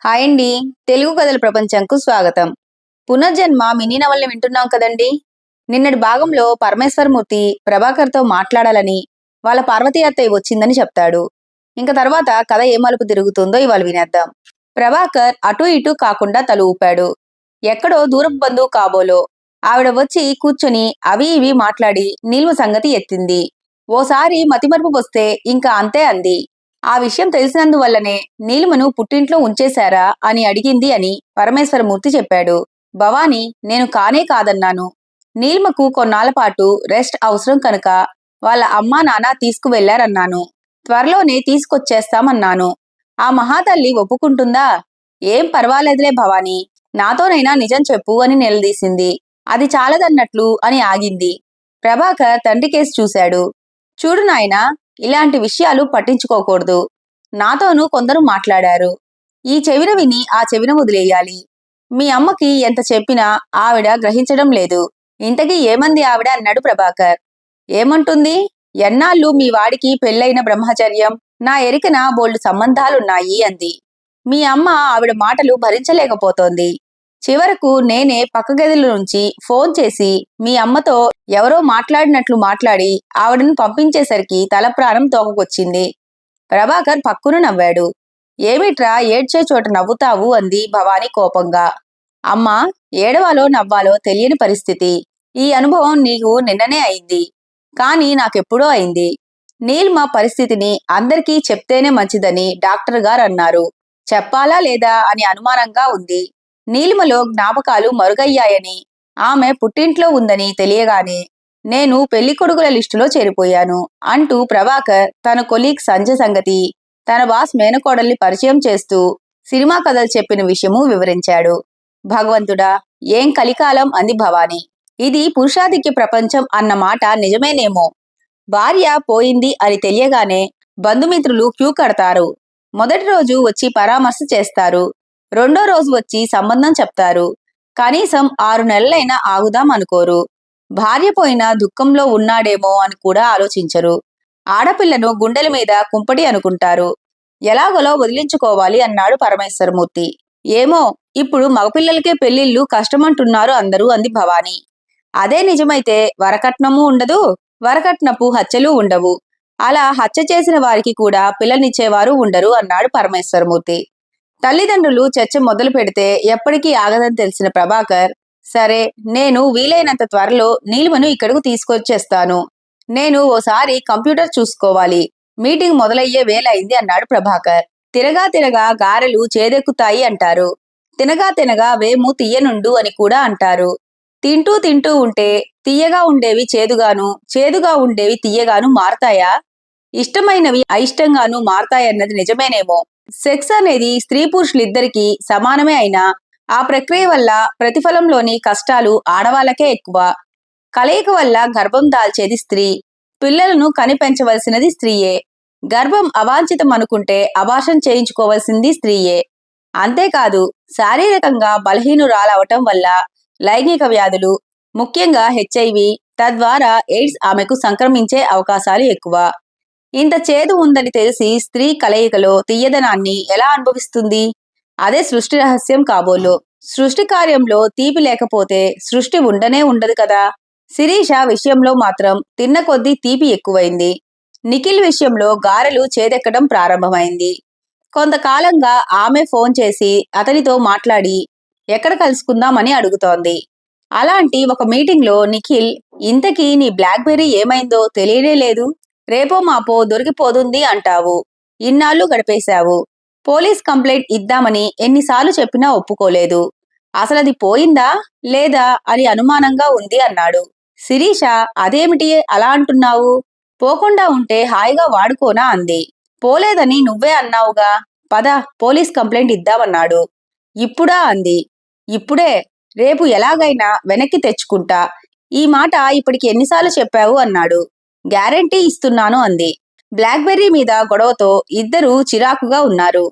Hi అండి. తెలుగు కథల ప్రపంచంకు స్వాగతం. పునర్జన్మ మినీ నవల్ని వింటున్నాం కదండి. నిన్నటి భాగంలో పరమేశ్వరమూర్తి ప్రభాకర్తో మాట్లాడాలని వాళ్ళ పార్వతీ అత్తయ్య వచ్చిందని చెప్తాడు. ఇంక తర్వాత కథ ఏ మలుపు తిరుగుతుందో ఇవాళ వినేద్దాం. ప్రభాకర్ అటూ ఇటూ కాకుండా తల ఊపాడు. ఎక్కడో దూరపు బంధువు కాబోలో ఆవిడ వచ్చి కూర్చొని అవి ఇవి మాట్లాడి నీల్మ సంగతి ఎత్తింది. ఓసారి మతిమరుపు వస్తే ఇంకా అంతే అంది. ఆ విషయం తెలిసినందువల్లనే నీలిమను పుట్టింట్లో ఉంచేశారా అని అడిగింది అని పరమేశ్వరమూర్తి చెప్పాడు. భవాని, నేను కానే కాదన్నాను. నీలిమకు కొన్నాళ్ల పాటు రెస్ట్ అవసరం కనుక వాళ్ళ అమ్మా నాన్న తీసుకువెళ్లారన్నాను. త్వరలోనే తీసుకొచ్చేస్తామన్నాను. ఆ మహాతల్లి ఒప్పుకుంటుందా? ఏం పర్వాలేదులే భవాని, నాతోనైనా నిజం చెప్పు అని నిలదీసింది. అది చాలదన్నట్లు అని ఆగింది. ప్రభాకర్ తండ్రి కేసు చూశాడు. చూడు నాయనా, ఇలాంటి విషయాలు పట్టించుకోకూడదు. నాతోనూ కొందరు మాట్లాడారు. ఈ చెవిన విని ఆ చెవిన వదిలేయాలి. మీ అమ్మకి ఎంత చెప్పినా ఆవిడ గ్రహించడం లేదు. ఇంతకీ ఏమంది ఆవిడ అన్నాడు ప్రభాకర్. ఏమంటుంది? ఎన్నాళ్ళు మీ వాడికి పెళ్ళైన బ్రహ్మచర్యం, నా ఎరికన బోల్డు సంబంధాలున్నాయి అంది. మీ అమ్మ ఆవిడ మాటలు భరించలేకపోతోంది. చివరకు నేనే పక్క గదిలో నుంచి ఫోన్ చేసి మీ అమ్మతో ఎవరో మాట్లాడినట్లు మాట్లాడి ఆవిడను పంపించేసరికి తల ప్రాణం తోకకొచ్చింది. ప్రభాకర్ పక్కున నవ్వాడు. ఏమిట్రా ఏడ్చే చోట నవ్వుతావు అంది భవాని కోపంగా. అమ్మా, ఏడవాలో నవ్వాలో తెలియని పరిస్థితి. ఈ అనుభవం నీకు నిన్ననే అయింది, కానీ నాకెప్పుడో అయింది. నీల్మ పరిస్థితిని అందరికీ చెప్తేనే మంచిదని డాక్టర్ గారు అన్నారు. చెప్పాలా లేదా అని అనుమానంగా ఉంది. నీలిమలో జ్ఞాపకాలు మరుగయ్యాయని, ఆమె పుట్టింట్లో ఉందని తెలియగానే నేను పెళ్లికొడుకుల లిస్టులో చేరిపోయాను అంటూ ప్రభాకర్ తన కొలీగ్ సంజయ్ సంగతి, తన బాస్ మేనకోడల్ని పరిచయం చేస్తూ సినిమా కథలు చెప్పిన విషయము వివరించాడు. భగవంతుడా, ఏం కలికాలం అంది భవాని. ఇది పురుషాధిక్య ప్రపంచం అన్న మాట నిజమేనేమో. భార్య పోయింది అని తెలియగానే బంధుమిత్రులు క్యూ కడతారు. మొదటి రోజు వచ్చి పరామర్శ చేస్తారు. రెండో రోజు వచ్చి సంబంధం చెప్తారు. కనీసం 6 నెలలైనా ఆగుదాం అనుకోరు. భార్య పోయిన దుఃఖంలో ఉన్నాడేమో అని కూడా ఆలోచించరు. ఆడపిల్లను గుండెల మీద కుంపటి అనుకుంటారు. ఎలాగోలో వదిలించుకోవాలి అన్నాడు పరమేశ్వరమూర్తి. ఏమో, ఇప్పుడు మగపిల్లలకే పెళ్లిళ్ళు కష్టమంటున్నారు అందరూ అంది భవాని. అదే నిజమైతే వరకట్నమూ ఉండదు, వరకట్నపు హత్యలు ఉండవు. అలా హత్య చేసిన వారికి కూడా పిల్లనిచ్చేవారు ఉండరు అన్నాడు పరమేశ్వరమూర్తి. తల్లిదండ్రులు చర్చ మొదలు పెడితే ఎప్పటికీ ఆగదని తెలిసిన ప్రభాకర్, సరే, నేను వీలైనంత త్వరలో నీలిమను ఇక్కడకు తీసుకొచ్చేస్తాను. నేను ఓసారి కంప్యూటర్ చూసుకోవాలి. మీటింగ్ మొదలయ్యే వేలైంది అన్నాడు ప్రభాకర్. తిరగా తిరగా గారెలు చేదెక్కుతాయి అంటారు. తినగా తినగా వేము తీయనుండు అని కూడా అంటారు. తింటూ తింటూ ఉంటే తీయగా ఉండేవి చేదుగాను, చేదుగా ఉండేవి తీయగాను మారతాయా? ఇష్టమైనవి అయిష్టంగాను మారతాయన్నది నిజమేనేమో. సెక్స్ అనేది స్త్రీ పురుషులిద్దరికీ సమానమే అయినా ఆ ప్రక్రియ వల్ల ప్రతిఫలంలోని కష్టాలు ఆడవాళ్ళకే ఎక్కువ. కలయిక వల్ల గర్భం దాల్చేది స్త్రీ. పిల్లలను కనిపెంచవలసినది స్త్రీయే. గర్భం అవాంఛితం అనుకుంటే అబార్షన్ చేయించుకోవలసింది స్త్రీయే. అంతేకాదు, శారీరకంగా బలహీనురాలవటం వల్ల లైంగిక వ్యాధులు, ముఖ్యంగా HIV, తద్వారా ఎయిడ్స్ ఆమెకు సంక్రమించే అవకాశాలు ఎక్కువ. ఇంత చేదు ఉందని తెలిసి స్త్రీ కలయికలో తీయదనాన్ని ఎలా అనుభవిస్తుంది? అదే సృష్టి రహస్యం కాబోలు. సృష్టి కార్యంలో తీపి లేకపోతే సృష్టి ఉండనే ఉండదు కదా. శిరీష విషయంలో మాత్రం తిన్న కొద్దీ తీపి ఎక్కువైంది. నిఖిల్ విషయంలో గారెలు చేదెక్కడం ప్రారంభమైంది. కొంతకాలంగా ఆమె ఫోన్ చేసి అతనితో మాట్లాడి ఎక్కడ కలుసుకుందామని అడుగుతోంది. అలాంటి ఒక మీటింగ్లో నిఖిల్, ఇంతకీ నీ బ్లాక్బెర్రీ ఏమైందో తెలియనే లేదు, రేపో మాపో దొరికిపోతుంది అంటావు. ఇన్నాళ్ళు గడిపేశావు. పోలీస్ కంప్లైంట్ ఇద్దామని ఎన్నిసార్లు చెప్పినా ఒప్పుకోలేదు. అసలది పోయిందా లేదా అని అనుమానంగా ఉంది అన్నాడు. శిరీష, అదేమిటి అలా అంటున్నావు? పోకుండా ఉంటే హాయిగా వాడుకోనా అంది. పోలేదని నువ్వే అన్నావుగా, పద పోలీస్ కంప్లైంట్ ఇద్దామన్నాడు. ఇప్పుడా అంది. ఇప్పుడే, రేపు ఎలాగైనా వెనక్కి తెచ్చుకుంటా. ఈ మాట ఇప్పటికి ఎన్నిసార్లు చెప్పావు అన్నాడు. గ్యారెంటీ ఇస్తున్నాను అంది. బ్లాక్బెర్రీ మీద గొడవతో ఇద్దరూ చిరాకుగా ఉన్నారు.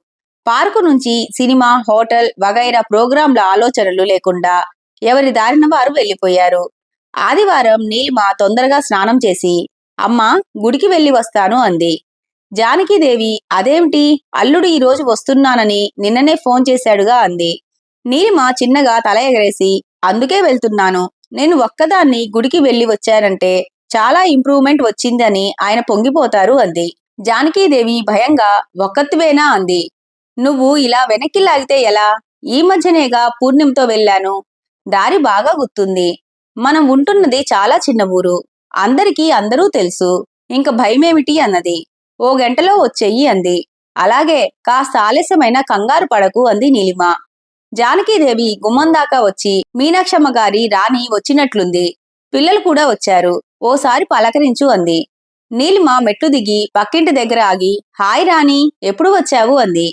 పార్కు నుంచి సినిమా, హోటల్ వగైరా ప్రోగ్రాంల ఆలోచనలు లేకుండా ఎవరి దారిన వారు వెళ్లిపోయారు. ఆదివారం నీలిమ తొందరగా స్నానం చేసి, అమ్మా, గుడికి వెళ్లి వస్తాను అంది. జానకీదేవి అదేమిటి, అల్లుడు ఈరోజు వస్తున్నానని నిన్ననే ఫోన్ చేశాడుగా అంది. నీలిమ చిన్నగా తల ఎగరేసి, అందుకే వెళ్తున్నాను. నేను ఒక్కదాన్ని గుడికి వెళ్ళి వచ్చానంటే చాలా ఇంప్రూవ్మెంట్ వచ్చిందని ఆయన పొంగిపోతారు అంది. జానకీదేవి భయంగా, ఒక్కత్వేనా అంది. నువ్వు ఇలా వెనక్కి లాగితే ఎలా? ఈ మధ్యనేగా పూర్ణిమతో వెళ్ళాను. దారి బాగా గుర్తుంది. మనం ఉంటున్నది చాలా చిన్న ఊరు. అందరికీ అందరూ తెలుసు. ఇంక భయమేమిటి అన్నది. ఓ గంటలో వచ్చెయ్యి అంది. అలాగే, కాస్త ఆలస్యమైన కంగారు పడకు అంది నీలిమ. జానకీదేవి గుమ్మం దాకా వచ్చి, మీనాక్షమ్మ గారి రాణి వచ్చినట్లుంది. పిల్లలు కూడా వచ్చారు. ఓసారి పలకరించు అంది. నీలిమ మెట్లు దిగి పక్కింటి దగ్గర ఆగి, హాయ్ రాణి, ఎప్పుడు వచ్చావు అంది.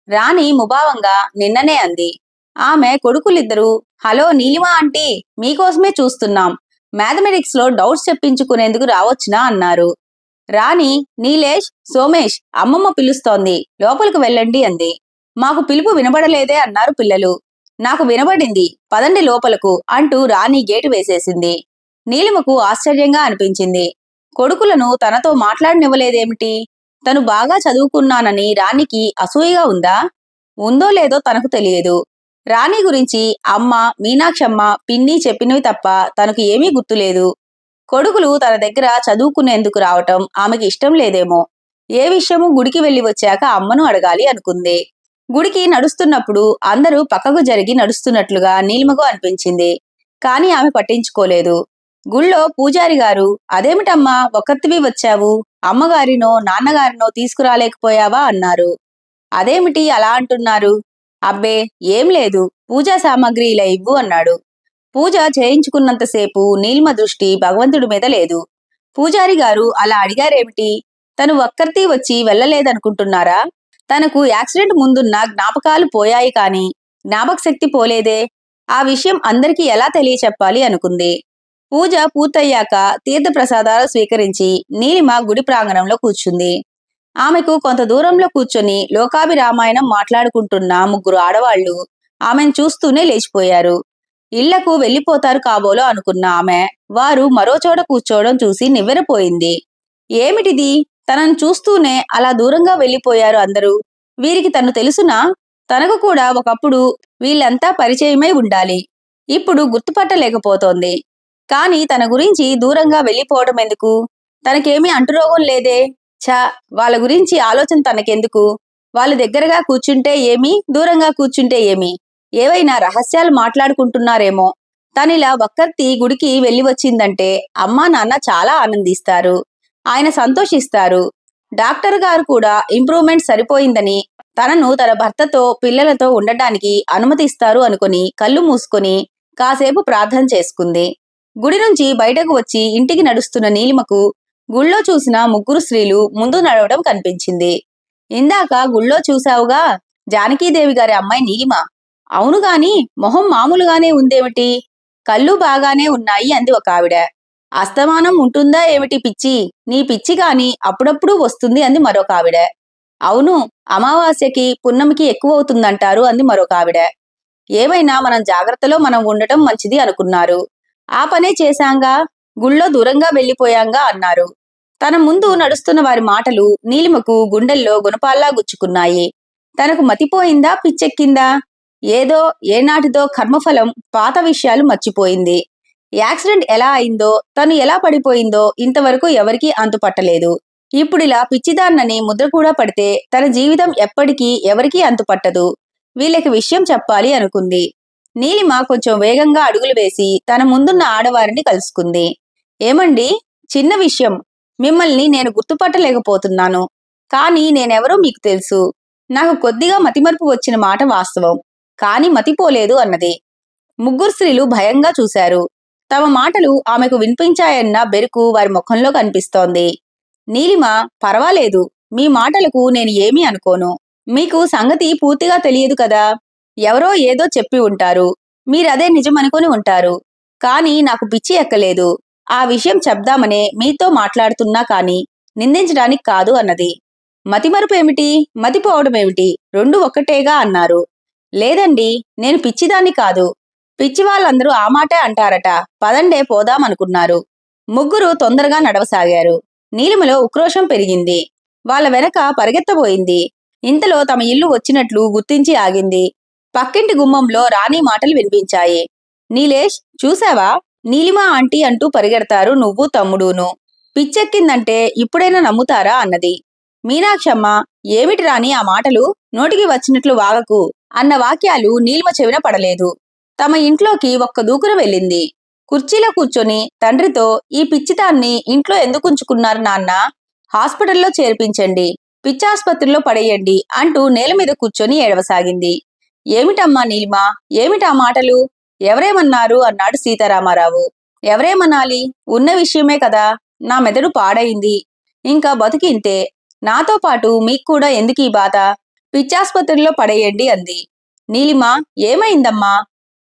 రాణి ముభావంగా నిన్ననే అంది. ఆమె కొడుకులిద్దరూ, హలో నీలిమ ఆంటీ, మీకోసమే చూస్తున్నాం. మ్యాథమెటిక్స్ లో డౌట్స్ చెప్పించుకునేందుకు రావచ్చునా అన్నారు. రాణి, నీలేష్, సోమేష్, అమ్మమ్మ పిలుస్తోంది, లోపలికి వెళ్ళండి అంది. మాకు పిలుపు వినబడలేదే అన్నారు పిల్లలు. నాకు వినబడింది, పదండి లోపలకు అంటూ రాణి గేటు వేసేసింది. నీలిమకు ఆశ్చర్యంగా అనిపించింది. కొడుకులను తనతో మాట్లాడనివ్వలేదేమిటి? తను బాగా చదువుకున్నానని రాణికి అసూయగా ఉందా? ఉందో లేదో తనకు తెలియదు. రాణి గురించి అమ్మ, మీనాక్షమ్మ, పిన్ని చెప్పినవి తప్ప తనకు ఏమీ గుర్తులేదు. కొడుకులు తన దగ్గర చదువుకునేందుకు రావటం ఆమెకి ఇష్టం లేదేమో. ఏ విషయమూ గుడికి వెళ్లి వచ్చాక అమ్మను అడగాలి అనుకుంది. గుడికి నడుస్తున్నప్పుడు అందరూ పక్కకు జరిగి నడుస్తున్నట్లుగా నీలిమకు అనిపించింది. కాని ఆమె పట్టించుకోలేదు. గుళ్ళో పూజారి గారు, అదేమిటమ్మా ఒక్కత్తివి వచ్చావు? అమ్మగారినో నాన్నగారినో తీసుకురాలేకపోయావా అన్నారు. అదేమిటి అలా అంటున్నారు? అబ్బే ఏం లేదు, పూజా సామాగ్రి ఇలా ఇవ్వు అన్నాడు. పూజ చేయించుకున్నంతసేపు నీలిమ దృష్టి భగవంతుడి మీద లేదు. పూజారి గారు అలా అడిగారేమిటి? తను ఒక్కర్తీ వచ్చి వెళ్ళలేదనుకుంటున్నారా? తనకు యాక్సిడెంట్ ముందున్న జ్ఞాపకాలు పోయాయి కాని జ్ఞాపక శక్తి పోలేదే. ఆ విషయం అందరికీ ఎలా తెలియచెప్పాలి అనుకుంది. పూజ పూర్తయ్యాక తీర్థప్రసాదాలు స్వీకరించి నీలిమ గుడి ప్రాంగణంలో కూర్చుంది. ఆమెకు కొంత దూరంలో కూర్చొని లోకాభిరామాయణం మాట్లాడుకుంటున్న ముగ్గురు ఆడవాళ్లు ఆమెను చూస్తూనే లేచిపోయారు. ఇళ్లకు వెళ్లిపోతారు కాబోలో అనుకున్న ఆమె, వారు మరోచోట కూర్చోవడం చూసి నివ్వెరపోయింది. ఏమిటిది? తనను చూస్తూనే అలా దూరంగా వెళ్లిపోయారు అందరూ. వీరికి తను తెలుసునా? తనకు కూడా ఒకప్పుడు వీళ్ళంతా పరిచయమై ఉండాలి. ఇప్పుడు గుర్తుపట్టలేకపోతోంది. కాని తన గురించి దూరంగా వెళ్లిపోవటం ఎందుకు? తనకేమీ అంటురోగం లేదే. ఛ, వాళ్ళ గురించి ఆలోచన తనకెందుకు? వాళ్ళు దగ్గరగా కూర్చుంటే ఏమి, దూరంగా కూర్చుంటే ఏమి? ఏవైనా రహస్యాలు మాట్లాడుకుంటున్నారేమో. తనిలా ఒక్కర్తి గుడికి వెళ్లి వచ్చిందంటే అమ్మా నాన్న చాలా ఆనందిస్తారు. ఆయన సంతోషిస్తారు. డాక్టర్ గారు కూడా ఇంప్రూవ్మెంట్ సరిపోయిందని తనను తన భర్తతో పిల్లలతో ఉండటానికి అనుమతిస్తారు అనుకుని కళ్ళు మూసుకొని కాసేపు ప్రార్థన చేసుకుంది. గుడి నుంచి బయటకు వచ్చి ఇంటికి నడుస్తున్న నీలిమకు గుళ్ళో చూసిన ముగ్గురు స్త్రీలు ముందు నడవడం కనిపించింది. ఇందాక గుళ్ళో చూశావుగా, జానకీదేవి గారి అమ్మాయి నీలిమ. అవును గాని మొహం మామూలుగానే ఉందేమిటి? కళ్ళు బాగానే ఉన్నాయి అంది ఒక ఆవిడ. అస్తమానం ఉంటుందా ఏమిటి పిచ్చి? నీ పిచ్చి కాని అప్పుడప్పుడు వస్తుంది అంది మరొక ఆవిడ. అవును, అమావాస్యకి పున్నమికి ఎక్కువవుతుందంటారు అంది మరొక ఆవిడ. ఏమైనా మనం జాగ్రత్తలో మనం ఉండటం మంచిది అనుకున్నారు. ఆ పనే చేశాంగా, గుళ్ళో దూరంగా వెళ్లిపోయాంగా అన్నారు. తన ముందు నడుస్తున్న వారి మాటలు నీలిమకు గుండెల్లో గుణపాల్లా గుచ్చుకున్నాయి. తనకు మతిపోయిందా, పిచ్చెక్కిందా? ఏదో ఏనాటిదో కర్మఫలం పాత విషయాలు మర్చిపోయింది. యాక్సిడెంట్ ఎలా అయిందో, తను ఎలా పడిపోయిందో ఇంతవరకు ఎవరికీ అంతుపట్టలేదు. ఇప్పుడిలా పిచ్చిదాన్నని ముద్ర కూడా పడితే తన జీవితం ఎప్పటికీ ఎవరికీ అంతుపట్టదు. వీళ్ళకి విషయం చెప్పాలి అనుకుంది. నీలిమ కొంచెం వేగంగా అడుగులు వేసి తన ముందున్న ఆడవారిని కలుసుకుంది. ఏమండి, చిన్న విషయం. మిమ్మల్ని నేను గుర్తుపట్టలేకపోతున్నాను. కానీ నేనెవరో మీకు తెలుసు. నాకు కొద్దిగా మతిమరుపు వచ్చిన మాట వాస్తవం. కాని మతిపోలేదు అన్నది. ముగ్గురు స్త్రీలు భయంగా చూశారు. తమ మాటలు ఆమెకు వినిపించాయన్న బెరుకు వారి ముఖంలో కనిపిస్తోంది. నీలిమ, పర్వాలేదు, మీ మాటలకు నేను ఏమీ అనుకోను. మీకు సంగతి పూర్తిగా తెలియదు కదా. ఎవరో ఏదో చెప్పి ఉంటారు. మీరదే నిజమనుకొని ఉంటారు. కాని నాకు పిచ్చి ఎక్కలేదు. ఆ విషయం చెప్దామనే మీతో మాట్లాడుతున్నా కాని నిందించడానికి కాదు అన్నది. మతిమరుపేమిటి, మతిపోవడమేమిటి, రెండూ ఒక్కటేగా అన్నారు. లేదండి, నేను పిచ్చిదాన్ని కాదు. పిచ్చి వాళ్ళందరూ ఆ మాటే అంటారట. పదండే పోదామనుకున్నారు. ముగ్గురు తొందరగా నడవసాగారు. నీలిమలో ఉక్రోషం పెరిగింది. వాళ్ళ వెనక పరిగెత్తబోయింది. ఇంతలో తమ ఇల్లు వచ్చినట్లు గుర్తించి ఆగింది. పక్కింటి గుమ్మంలో రాణి మాటలు వినిపించాయి. నీలేష్, చూసావా? నీలిమా ఆంటీ అంటూ పరిగెడతారు నువ్వు తమ్ముడూను. పిచ్చెక్కిందంటే ఇప్పుడైనా నమ్ముతారా అన్నది. మీనాక్షమ్మ, ఏమిటి రాణి ఆ మాటలు? నోటికి వచ్చినట్లు వాగకు అన్న వాక్యాలు నీలిమ చెవిన పడలేదు. తమ ఇంట్లోకి ఒక్క దూకున వెళ్ళింది. కుర్చీలో కూర్చొని తండ్రితో, ఈ పిచ్చితాన్ని ఇంట్లో ఎందుకుంచుకున్నారు నాన్న? హాస్పిటల్లో చేర్పించండి, పిచ్చాసుపత్రిలో పడేయండి అంటూ నేల మీద కూర్చొని ఏడవసాగింది. ఏమిటమ్మా నీలిమా, ఏమిటా మాటలు? ఎవరేమన్నారు అన్నాడు సీతారామారావు. ఎవరేమనాలి? ఉన్న విషయమే కదా. నా మెదడు పాడైంది. ఇంకా బతుకింతే. నాతో పాటు మీకు కూడా ఎందుకీ బాధ? పిచ్చాసుపత్రిలో పడేయండి అంది. నీలిమా, ఏమైందమ్మా?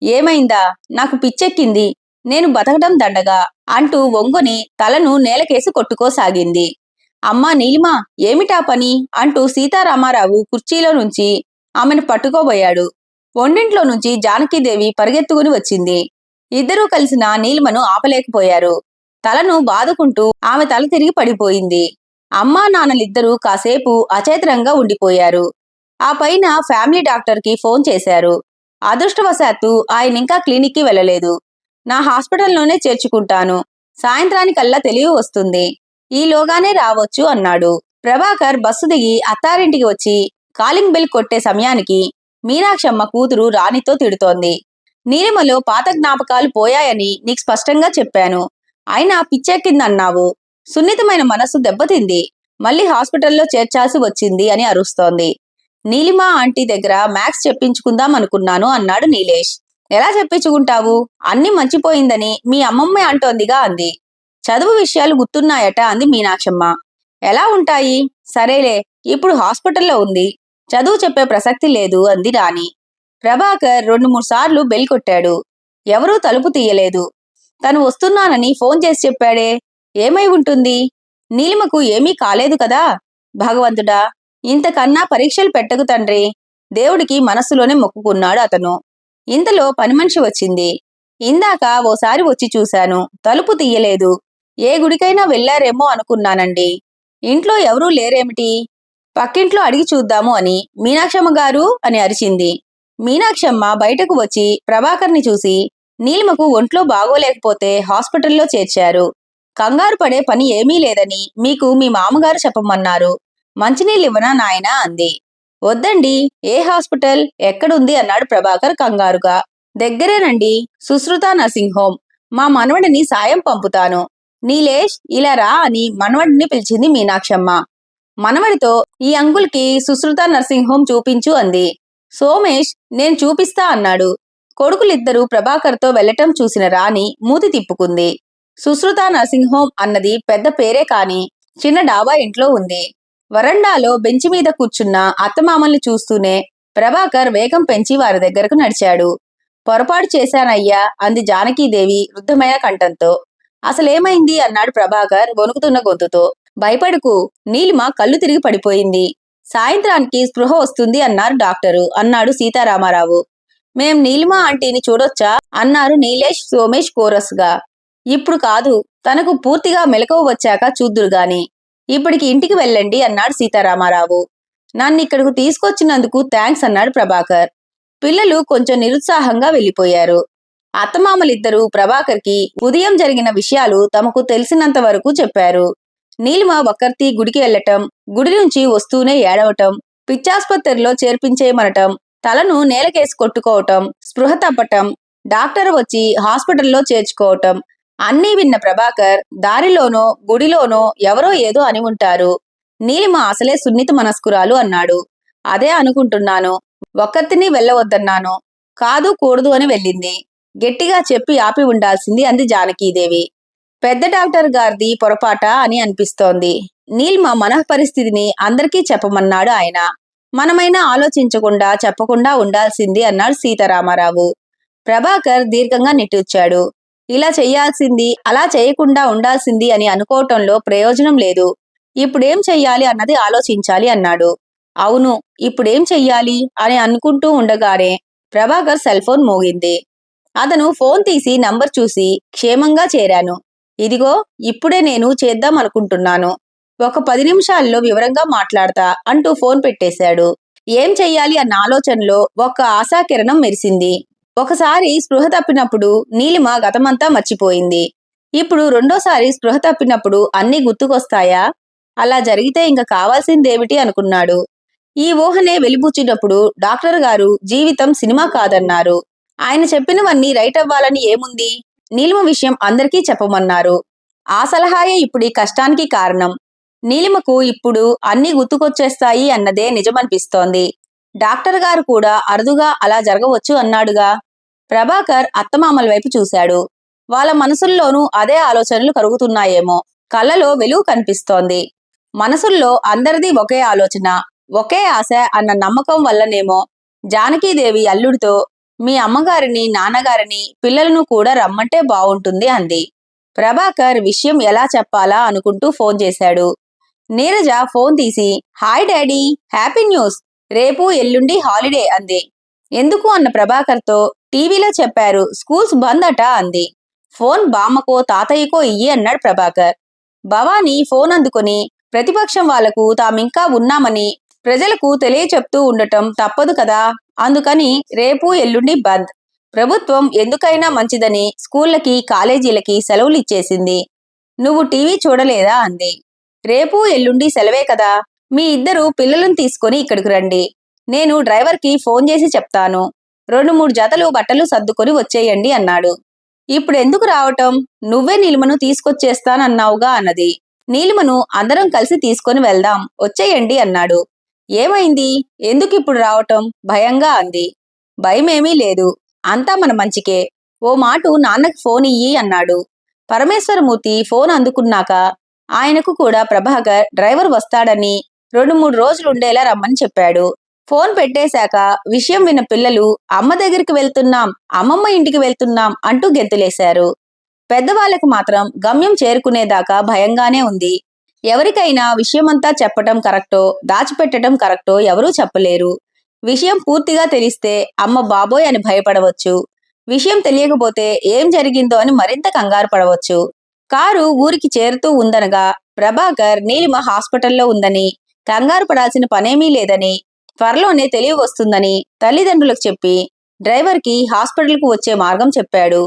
ఏమైందా? నాకు పిచ్చెక్కింది. నేను బతకడం దండగా అంటూ వంగుని తలను నేలకేసి కొట్టుకోసాగింది. అమ్మా నీలిమా, ఏమిటా పని అంటూ సీతారామారావు కుర్చీలో నుంచి ఆమెను పట్టుకోబోయాడు. వంటింట్లో నుంచి జానకీదేవి పరిగెత్తుకుని వచ్చింది. ఇద్దరూ కలిసిన నీలిమను ఆపలేకపోయారు. తలను బాదుకుంటూ ఆమె తల తిరిగి పడిపోయింది. అమ్మా నాన్నలిద్దరూ కాసేపు అచేతనంగా ఉండిపోయారు. ఆ పైన ఫ్యామిలీ డాక్టర్కి ఫోన్ చేశారు. అదృష్టవశాత్తు ఆయనింకా క్లినిక్కి వెళ్ళలేదు. నా హాస్పిటల్లోనే చేర్చుకుంటాను. సాయంత్రానికల్లా తెలివి వస్తుంది. ఈలోగానే రావచ్చు అన్నాడు. ప్రభాకర్ బస్సు దిగి అత్తారింటికి వచ్చి కాలింగ్ బెల్ కొట్టే సమయానికి మీనాక్షమ్మ కూతురు రాణితో తిడుతోంది. నీలిమలో పాత జ్ఞాపకాలు పోయాయని నీకు స్పష్టంగా చెప్పాను. అయినా పిచ్చెక్కిందన్నావు. సున్నితమైన మనస్సు దెబ్బతింది. మళ్ళీ హాస్పిటల్లో చేర్చాల్సి వచ్చింది అని అరుస్తోంది. నీలిమా ఆంటీ దగ్గర మ్యాథ్స్ చెప్పించుకుందాం అనుకున్నాను అన్నాడు నీలేష్. ఎలా చెప్పించుకుంటావు? అన్నీ మర్చిపోయిందని మీ అమ్మమ్మే అంటోందిగా అంది. చదువు విషయాలు గుర్తున్నాయట అంది మీనాక్షమ్మ. ఎలా ఉంటాయి? సరేలే, ఇప్పుడు హాస్పిటల్లో ఉంది. చదువు చెప్పే ప్రసక్తి లేదు అంది రాణి. ప్రభాకర్ 2-3 సార్లు బెల్ కొట్టాడు. ఎవరూ తలుపు తీయలేదు. తను వస్తున్నానని ఫోన్ చేసి చెప్పాడే. ఏమై ఉంటుంది? నీలిమకు ఏమీ కాలేదు కదా. భగవంతుడా, ఇంతకన్నా పరీక్షలు పెట్టకు తండ్రి. దేవుడికి మనస్సులోనే మొక్కుకున్నాడు అతను. ఇంతలో పనిమనిషి వచ్చింది. ఇందాక ఓసారి వచ్చి చూశాను, తలుపు తీయలేదు. ఏ గుడికైనా వెళ్లారేమో అనుకున్నానండి. ఇంట్లో ఎవరూ లేరేమిటి? పక్కింట్లో అడిగి చూద్దాము అని. మీనాక్షమ్మ గారు అని అరిచింది. మీనాక్షమ్మ బయటకు వచ్చి ప్రభాకర్ని చూసి, నీలిమకు ఒంట్లో బాగోలేకపోతే హాస్పిటల్లో చేర్చారు. కంగారు పడే పని ఏమీ లేదని మీకు మీ మామగారు చెప్పమన్నారు. మంచినీళ్ళివ్వనా నాయనా అంది. వద్దండి. ఏ హాస్పిటల్? ఎక్కడుంది అన్నాడు ప్రభాకర్ కంగారుగా. దగ్గరేనండి, సుశ్రుత నర్సింగ్ హోం. మా మనవడిని సాయం పంపుతాను. నీలేష్, ఇలా రా అని మనవడిని పిలిచింది మీనాక్షమ్మ. మనవడితో, ఈ అంకుల్కి సుశ్రుత నర్సింగ్ హోం చూపించు అంది. సోమేష్, నేను చూపిస్తా అన్నాడు. కొడుకులిద్దరూ ప్రభాకర్తో వెళ్లటం చూసిన రాణి మూతి తిప్పుకుంది. సుశ్రుత నర్సింగ్ హోం అన్నది పెద్ద పేరే కాని చిన్న డాబా ఇంట్లో ఉంది. వరండాలో బెంచి మీద కూర్చున్న అత్తమామల్ని చూస్తూనే ప్రభాకర్ వేగం పెంచి వారి దగ్గరకు నడిచాడు. పొరపాటు చేశానయ్యా అంది జానకీదేవి వృద్ధమైన కంఠంతో. అసలేమైంది అన్నాడు ప్రభాకర్ వణుకుతున్న గొంతుతో. భయపడుకు, నీలిమ కళ్ళు తిరిగి పడిపోయింది. సాయంత్రానికి స్పృహ వస్తుంది అన్నారు డాక్టరు అన్నాడు సీతారామారావు. మేం నీలిమా ఆంటీని చూడొచ్చా అన్నారు నీలేష్ సోమేష్ కోరస్గా. ఇప్పుడు కాదు, తనకు పూర్తిగా మెలకువ వచ్చాక చూద్దురుగాని. ఇప్పటికి ఇంటికి వెళ్ళండి అన్నాడు సీతారామారావు. నన్నిక్కడకు తీసుకొచ్చినందుకు థ్యాంక్స్ అన్నాడు ప్రభాకర్. పిల్లలు కొంచెం నిరుత్సాహంగా వెళ్ళిపోయారు. అత్తమామలిద్దరూ ప్రభాకర్కి ఉదయం జరిగిన విషయాలు తమకు తెలిసినంత వరకు చెప్పారు. నీలిమ ఒక్కర్తి గుడికి వెళ్లటం, గుడి నుంచి వస్తూనే ఏడవటం, పిచ్చాసుపత్రిలో చేర్పించేయమనటం, తలను నేలకేసి కొట్టుకోవటం, స్పృహ తప్పటం, డాక్టర్ వచ్చి హాస్పిటల్లో చేర్చుకోవటం అన్నీ విన్న ప్రభాకర్ దారిలోనో గుడిలోనో ఎవరో ఏదో అని ఉంటారు. నీలిమ అసలే సున్నిత మనస్కురాలు అన్నాడు. అదే అనుకుంటున్నాను. ఒక్కర్తిని వెళ్ళవద్దన్నాను. కాదు కూడదు అని వెళ్ళింది. గట్టిగా చెప్పి ఆపి ఉండాల్సింది అంది జానకీదేవి. పెద్ద డాక్టర్ గారిది పొరపాట అని అనిపిస్తోంది. నీలిమ మనః పరిస్థితిని అందరికీ చెప్పమన్నాడు ఆయన. మనమైనా ఆలోచించకుండా చెప్పకుండా ఉండాల్సింది అన్నాడు సీతారామారావు. ప్రభాకర్ దీర్ఘంగా నిట్టూర్చాడు. ఇలా చెయ్యాల్సింది, అలా చేయకుండా ఉండాల్సింది అని అనుకోవటంలో ప్రయోజనం లేదు. ఇప్పుడేం చెయ్యాలి అన్నది ఆలోచించాలి అన్నాడు. అవును, ఇప్పుడేం చెయ్యాలి అని అనుకుంటూ ఉండగానే ప్రభాకర్ సెల్ ఫోన్ మోగింది. అతను ఫోన్ తీసి నంబర్ చూసి, క్షేమంగా చేరాను. ఇదిగో ఇప్పుడే నేను చేద్దాం అనుకుంటున్నాను. ఒక 10 నిమిషాల్లో వివరంగా మాట్లాడతా అంటూ ఫోన్ పెట్టేశాడు. ఏం చెయ్యాలి అన్న ఆలోచనలో ఒక్క ఆశాకిరణం మెరిసింది. ఒకసారి స్పృహ తప్పినప్పుడు నీలిమ గతమంతా మర్చిపోయింది. ఇప్పుడు రెండోసారి స్పృహ తప్పినప్పుడు అన్నీ గుర్తుకొస్తాయా? అలా జరిగితే ఇంక కావాల్సిందేమిటి అనుకున్నాడు. ఈ ఊహనే వెలిబుచ్చినప్పుడు డాక్టర్ గారు జీవితం సినిమా కాదన్నారు. ఆయన చెప్పినవన్నీ రైట్ అవ్వాలని ఏముంది? నీలిమ విషయం అందరికీ చెప్పమన్నారు. ఆ సలహాయే ఇప్పుడు ఈ కష్టానికి కారణం. నీలిమకు ఇప్పుడు అన్నీ గుర్తుకొచ్చేస్తాయి అన్నదే నిజమనిపిస్తోంది. డాక్టర్ గారు కూడా అరుదుగా అలా జరగవచ్చు అన్నాడుగా. ప్రభాకర్ అత్తమామల వైపు చూశాడు. వాళ్ళ మనసుల్లోనూ అదే ఆలోచనలు కరుగుతున్నాయేమో. కళ్ళలో వెలుగు కనిపిస్తోంది. మనసుల్లో అందరిది ఒకే ఆలోచన, ఒకే ఆశ అన్న నమ్మకం వల్లనేమో జానకీదేవి అల్లుడితో మీ అమ్మగారిని, నాన్నగారిని, పిల్లలను కూడా రమ్మంటే బావుంటుంది అంది. ప్రభాకర్ విషయం ఎలా చెప్పాలా అనుకుంటూ ఫోన్ చేశాడు. నీరజ ఫోన్ తీసి హాయ్ డాడీ, హ్యాపీ న్యూస్, రేపు ఎల్లుండి హాలిడే అంది. ఎందుకు అన్న ప్రభాకర్తో టీవీలో చెప్పారు స్కూల్స్ బంద్ అట అంది. ఫోన్ బామ్మకో తాతయ్యకో ఇయ్యి అన్నాడు ప్రభాకర్. భవానీ ఫోన్ అందుకొని ప్రతిపక్షం వాళ్లకు తామింకా ఉన్నామని ప్రజలకు తెలియచెప్తూ ఉండటం తప్పదు కదా, అందుకని రేపు ఎల్లుండి బంద్. ప్రభుత్వం ఎందుకైనా మంచిదని స్కూళ్లకి కాలేజీలకి సెలవులు ఇచ్చేసింది. నువ్వు టీవీ చూడలేదా అంది. రేపు ఎల్లుండి సెలవే కదా, మీ ఇద్దరు పిల్లలను తీసుకొని ఇక్కడికి రండి. నేను డ్రైవర్కి ఫోన్ చేసి చెప్తాను. 2-3 జతలు బట్టలు సర్దుకొని వచ్చేయండి అన్నాడు. ఇప్పుడెందుకు రావటం? నువ్వే నీలిమను తీసుకొచ్చేస్తానన్నావుగా అన్నది. నీలిమను అందరం కలిసి తీసుకొని వెళ్దాం, వచ్చేయండి అన్నాడు. ఏమైంది? ఎందుకిప్పుడు రావటం? భయంగా అంది. భయమేమీ లేదు, అంతా మన మంచికే. ఓ మాటు నాన్నకి ఫోన్ ఇయ్యి అన్నాడు. పరమేశ్వరమూర్తి ఫోన్ అందుకున్నాక ఆయనకు కూడా ప్రభాకర్ డ్రైవర్ వస్తాడని 2-3 రోజులుండేలా రమ్మని చెప్పాడు. ఫోన్ పెట్టేశాక విషయం విన్న పిల్లలు అమ్మ దగ్గరికి వెళ్తున్నాం, అమ్మమ్మ ఇంటికి వెళ్తున్నాం అంటూ గెంతులేశారు. పెద్దవాళ్లకు మాత్రం గమ్యం చేరుకునేదాకా భయంగానే ఉంది. ఎవరికైనా విషయమంతా చెప్పటం కరెక్టో, దాచిపెట్టడం కరెక్టో ఎవరూ చెప్పలేరు. విషయం పూర్తిగా తెలిస్తే అమ్మ బాబోయ్ అని భయపడవచ్చు. విషయం తెలియకపోతే ఏం జరిగిందో అని మరింత కంగారు పడవచ్చు. కారు ఊరికి చేరుతూ ఉందనగా ప్రభాకర్ నీలిమ హాస్పిటల్లో ఉందని, కంగారు పడాల్సిన పనేమీ లేదని, త్వరలోనే తెలివి వస్తుందని తల్లిదండ్రులకు చెప్పి డ్రైవర్కి హాస్పిటల్కు వచ్చే మార్గం చెప్పాడు.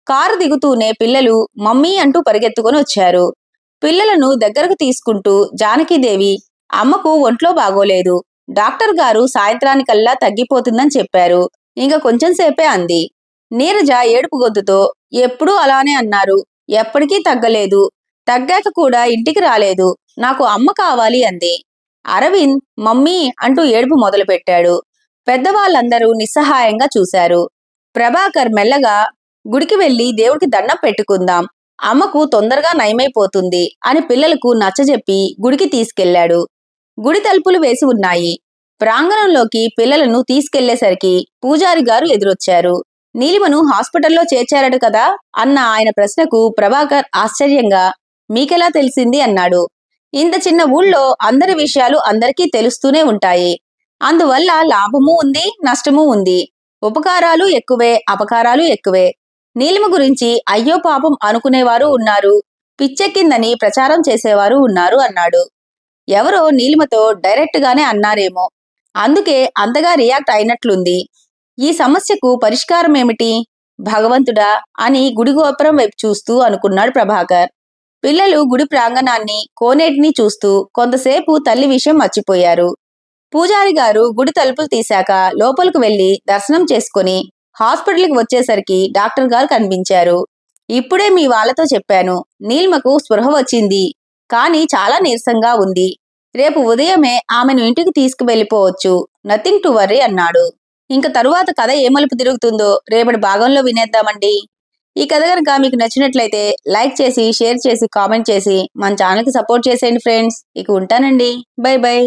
కారు దిగుతూనే పిల్లలు మమ్మీ అంటూ పరిగెత్తుకొని వచ్చారు. పిల్లలను దగ్గరకు తీసుకుంటూ జానకీదేవి అమ్మకు ఒంట్లో బాగోలేదు, డాక్టర్ గారు సాయంత్రానికల్లా తగ్గిపోతుందని చెప్పారు, ఇంక కొంచెం సేపే అంది. నీరజ ఏడుపు గొంతుతో ఎప్పుడూ అలానే అన్నారు, ఎప్పటికీ తగ్గలేదు, తగ్గాక కూడా ఇంటికి రాలేదు, నాకు అమ్మ కావాలి అంది. అరవింద్ మమ్మీ అంటూ ఏడుపు మొదలుపెట్టాడు. పెద్దవాళ్ళందరూ నిస్సహాయంగా చూశారు. ప్రభాకర్ మెల్లగా గుడికి వెళ్లి దేవుడికి దండం పెట్టుకుందాం, అమ్మకు తొందరగా నయమైపోతుంది అని పిల్లలకు నచ్చజెప్పి గుడికి తీసుకెళ్లాడు. గుడి తలుపులు వేసి ఉన్నాయి. ప్రాంగణంలోకి పిల్లలను తీసుకెళ్లేసరికి పూజారి గారు ఎదురొచ్చారు. నీలిమను హాస్పిటల్లో చేర్చారట కదా అన్న ఆయన ప్రశ్నకు ప్రభాకర్ ఆశ్చర్యంగా మీకెలా తెలిసింది అన్నాడు. ఇంత చిన్న ఊళ్ళో అందరి విషయాలు అందరికీ తెలుస్తూనే ఉంటాయి. అందువల్ల లాభమూ ఉంది, నష్టమూ ఉంది. ఉపకారాలు ఎక్కువే, అపకారాలు ఎక్కువే. నీలిమ గురించి అయ్యో పాపం అనుకునేవారు ఉన్నారు, పిచ్చెక్కిందని ప్రచారం చేసేవారు ఉన్నారు అన్నాడు. ఎవరో నీలిమతో డైరెక్ట్ గానే అన్నారేమో, అందుకే అంతగా రియాక్ట్ అయినట్లుంది. ఈ సమస్యకు పరిష్కారమేమిటి? భగవంతుడా అని గుడి గోపురం వైపు చూస్తూ అనుకున్నాడు ప్రభాకర్. పిల్లలు గుడి ప్రాంగణాన్ని, కోనేటిని చూస్తూ కొంతసేపు తల్లి విషయం మర్చిపోయారు. పూజారి గారు గుడి తలుపులు తీశాక లోపలికి వెళ్లి దర్శనం చేసుకుని హాస్పిటల్కి వచ్చేసరికి డాక్టర్ గారు కనిపించారు. ఇప్పుడే మీ వాళ్లతో చెప్పాను, నీలిమకు స్పృహ వచ్చింది, కానీ చాలా నీరసంగా ఉంది. రేపు ఉదయమే ఆమెను ఇంటికి తీసుకువెళ్లిపోవచ్చు, నథింగ్ టు వర్రీ అన్నాడు. ఇంక తరువాత కథ ఏ మలుపు తిరుగుతుందో రేపటి భాగంలో వినేద్దామండి. ఈ కథ కనుక మీకు నచ్చినట్లయితే లైక్ చేసి, షేర్ చేసి, కామెంట్ చేసి మన ఛానల్కి సపోర్ట్ చేసేయండి ఫ్రెండ్స్. ఇక ఉంటానండి, బై బై.